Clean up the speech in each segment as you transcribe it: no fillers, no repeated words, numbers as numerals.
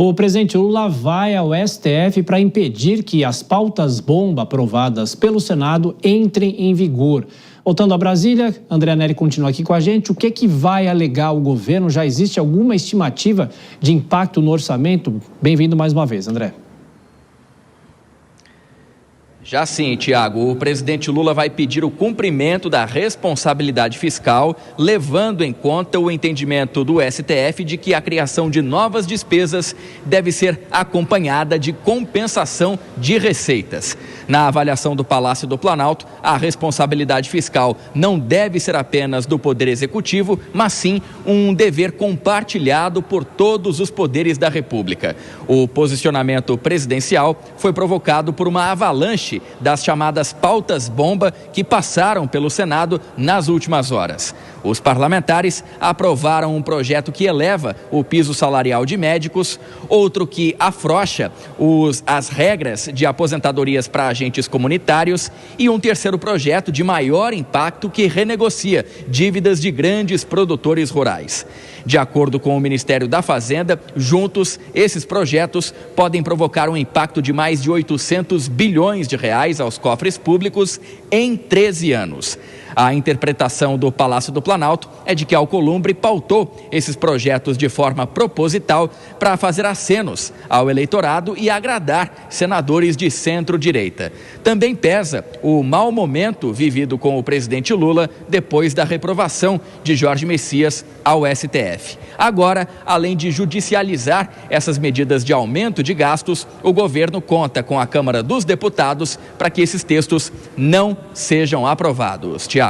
O presidente Lula vai ao STF para impedir que as pautas-bomba aprovadas pelo Senado entrem em vigor. Voltando a Brasília, André Neri continua aqui com a gente. O que vai alegar o governo? Já existe alguma estimativa de impacto no orçamento? Bem-vindo mais uma vez, André. Já sim, Tiago, o presidente Lula vai pedir o cumprimento da responsabilidade fiscal, levando em conta o entendimento do STF de que a criação de novas despesas deve ser acompanhada de compensação de receitas. Na avaliação do Palácio do Planalto, a responsabilidade fiscal não deve ser apenas do Poder Executivo, mas sim um dever compartilhado por todos os poderes da República. O posicionamento presidencial foi provocado por uma avalanche das chamadas pautas-bomba que passaram pelo Senado nas últimas horas. Os parlamentares aprovaram um projeto que eleva o piso salarial de médicos, outro que afrouxa as regras de aposentadorias para agentes comunitários e um terceiro projeto de maior impacto que renegocia dívidas de grandes produtores rurais. De acordo com o Ministério da Fazenda, juntos, esses projetos podem provocar um impacto de mais de 800 bilhões de reais aos cofres públicos em 13 anos. A interpretação do Palácio do Planalto é de que Alcolumbre pautou esses projetos de forma proposital para fazer acenos ao eleitorado e agradar senadores de centro-direita. Também pesa o mau momento vivido com o presidente Lula depois da reprovação de Jorge Messias ao STF. Agora, além de judicializar essas medidas de aumento de gastos, o governo conta com a Câmara dos Deputados para que esses textos não sejam aprovados. Tiago.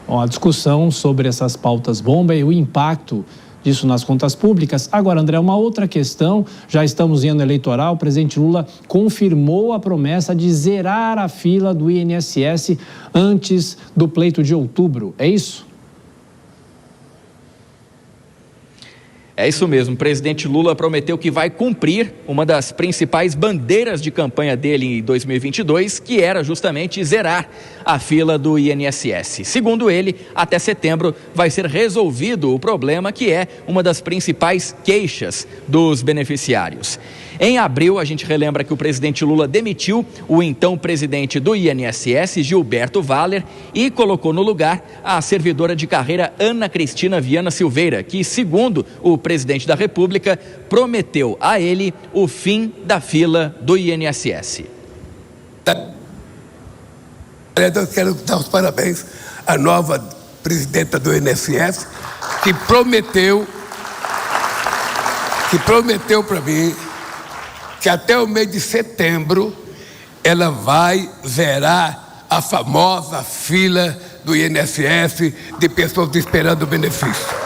A discussão sobre essas pautas-bomba e o impacto disso nas contas públicas. Agora, André, uma outra questão, já estamos em ano eleitoral, o presidente Lula confirmou a promessa de zerar a fila do INSS antes do pleito de outubro, é isso? É isso mesmo, o presidente Lula prometeu que vai cumprir uma das principais bandeiras de campanha dele em 2022, que era justamente zerar a fila do INSS. Segundo ele, até setembro vai ser resolvido o problema, que é uma das principais queixas dos beneficiários. Em abril, a gente relembra que o presidente Lula demitiu o então presidente do INSS, Gilberto Valler, e colocou no lugar a servidora de carreira Ana Cristina Viana Silveira, que, segundo o presidente da República, prometeu a ele o fim da fila do INSS. Eu quero dar os parabéns à nova presidenta do INSS, que prometeu para mim que até o mês de setembro ela vai zerar a famosa fila do INSS de pessoas esperando o benefício.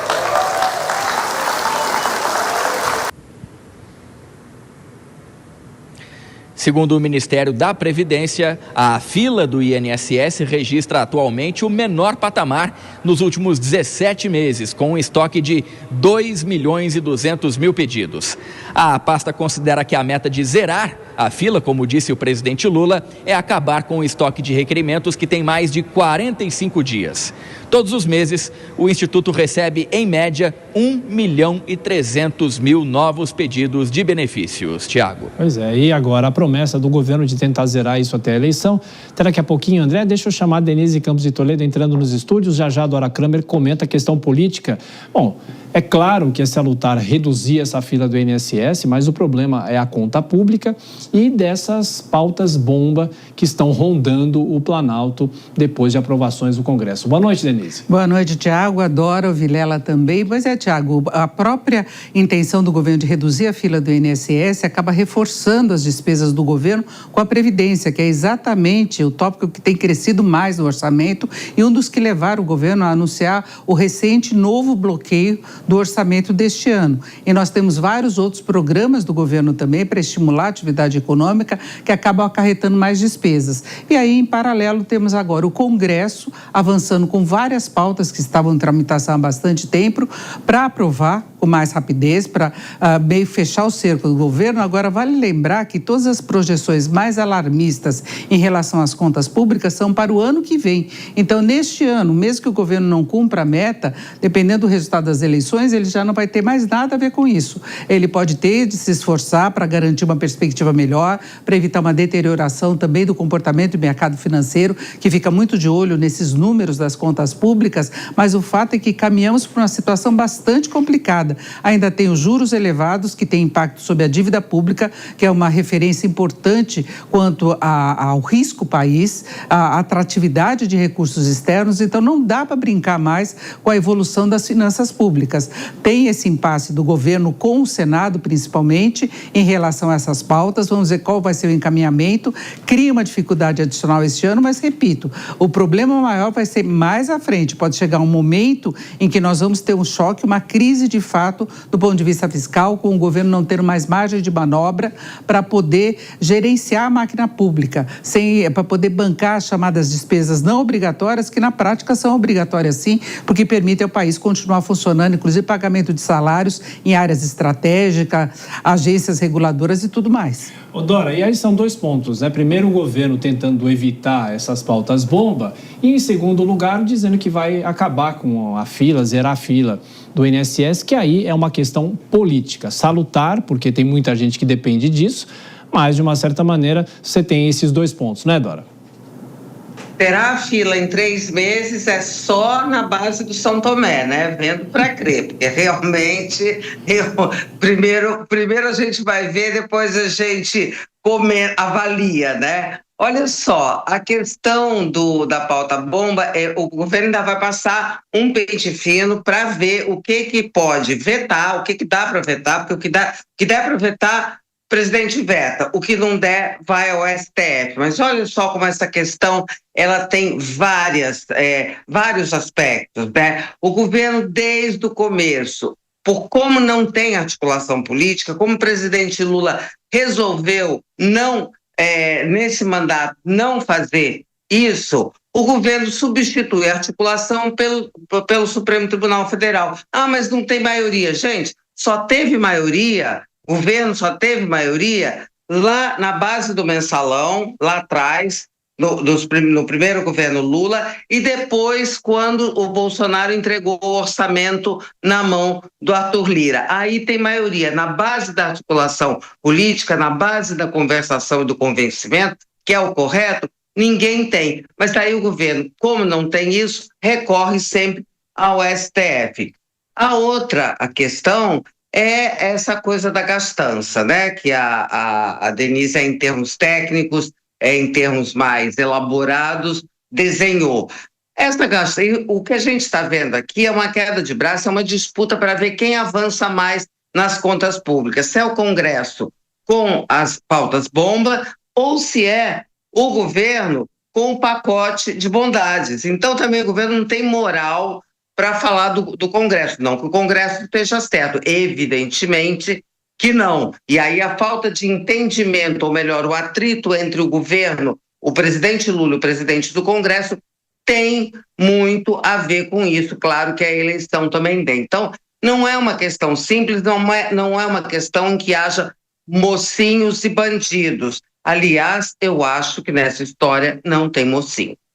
Segundo o Ministério da Previdência, a fila do INSS registra atualmente o menor patamar nos últimos 17 meses, com um estoque de 2.200.000 pedidos. A pasta considera que a meta de zerar a fila, como disse o presidente Lula, é acabar com o estoque de requerimentos que tem mais de 45 dias. Todos os meses, o Instituto recebe, em média, 1.300.000 novos pedidos de benefícios. Tiago. Pois é, e agora a promessa do governo de tentar zerar isso até a eleição. Até daqui a pouquinho, André, deixa eu chamar a Denise Campos de Toledo entrando nos estúdios. Já a Dora Kramer comenta a questão política. Bom, é claro que é salutar reduzir essa fila do INSS, mas o problema é a conta pública e dessas pautas-bomba que estão rondando o Planalto depois de aprovações do Congresso. Boa noite, Denise. Boa noite, Tiago. Adoro, Vilela também. Pois é, Tiago, a própria intenção do governo de reduzir a fila do INSS acaba reforçando as despesas do governo com a Previdência, que é exatamente o tópico que tem crescido mais no orçamento e um dos que levaram o governo a anunciar o recente novo bloqueio do orçamento deste ano. E nós temos vários outros programas do governo também para estimular a atividade econômica que acabam acarretando mais despesas. E aí, em paralelo, temos agora o Congresso avançando com várias pautas que estavam em tramitação há bastante tempo para aprovar, com mais rapidez para meio fechar o cerco do governo. Agora, vale lembrar que todas as projeções mais alarmistas em relação às contas públicas são para o ano que vem. Então, neste ano, mesmo que o governo não cumpra a meta, dependendo do resultado das eleições, ele já não vai ter mais nada a ver com isso. Ele pode ter de se esforçar para garantir uma perspectiva melhor, para evitar uma deterioração também do comportamento do mercado financeiro, que fica muito de olho nesses números das contas públicas, mas o fato é que caminhamos para uma situação bastante complicada. Ainda tem os juros elevados, que têm impacto sobre a dívida pública, que é uma referência importante quanto ao risco país, a atratividade de recursos externos, então não dá para brincar mais com a evolução das finanças públicas. Tem esse impasse do governo com o Senado, principalmente, em relação a essas pautas. Vamos ver qual vai ser o encaminhamento. Cria uma dificuldade adicional este ano, mas, repito, o problema maior vai ser mais à frente. Pode chegar um momento em que nós vamos ter um choque, uma crise de fato, do ponto de vista fiscal, com o governo não tendo mais margem de manobra para poder gerenciar a máquina pública, para poder bancar as chamadas despesas não obrigatórias, que na prática são obrigatórias sim, porque permitem ao país continuar funcionando, inclusive pagamento de salários em áreas estratégicas, agências reguladoras e tudo mais. Ô Dora, e aí são dois pontos, né? Primeiro, o governo tentando evitar essas pautas bomba e, em segundo lugar, dizendo que vai acabar com a fila, zerar a fila do INSS, que aí é uma questão política, salutar, porque tem muita gente que depende disso, mas, de uma certa maneira, você tem esses dois pontos, né, Dora? Terá a fila em 3 meses é só na base do São Tomé, né? Vendo para crer, porque realmente primeiro a gente vai ver, depois a gente avalia, né? Olha só, a questão da pauta bomba, o governo ainda vai passar um pente fino para ver o que pode vetar, o que dá para vetar, porque o que der para vetar, o presidente veta, o que não der vai ao STF. Mas olha só como essa questão ela tem vários aspectos, né? O governo, desde o começo, por como não tem articulação política, como o presidente Lula resolveu nesse mandato não fazer isso, o governo substitui a articulação pelo Supremo Tribunal Federal. Ah, mas não tem maioria. Gente, só teve maioria, o governo só teve maioria lá na base do mensalão, lá atrás, no primeiro governo Lula, e depois quando o Bolsonaro entregou o orçamento na mão do Arthur Lira. Aí tem maioria. Na base da articulação política, na base da conversação e do convencimento, que é o correto, ninguém tem. Mas daí o governo, como não tem isso, recorre sempre ao STF. A questão é essa coisa da gastança, né? Que a Denise, em termos técnicos, em termos mais elaborados, desenhou. O que a gente está vendo aqui é uma queda de braço, é uma disputa para ver quem avança mais nas contas públicas. Se é o Congresso com as pautas bomba ou se é o governo com o pacote de bondades. Então também o governo não tem moral para falar do Congresso. Não que o Congresso esteja certo, evidentemente que não. E aí a falta de entendimento, ou melhor, o atrito entre o governo, o presidente Lula e o presidente do Congresso tem muito a ver com isso. Claro que a eleição também tem. Então, não é uma questão simples, não é uma questão em que haja mocinhos e bandidos. Aliás, eu acho que nessa história não tem mocinho.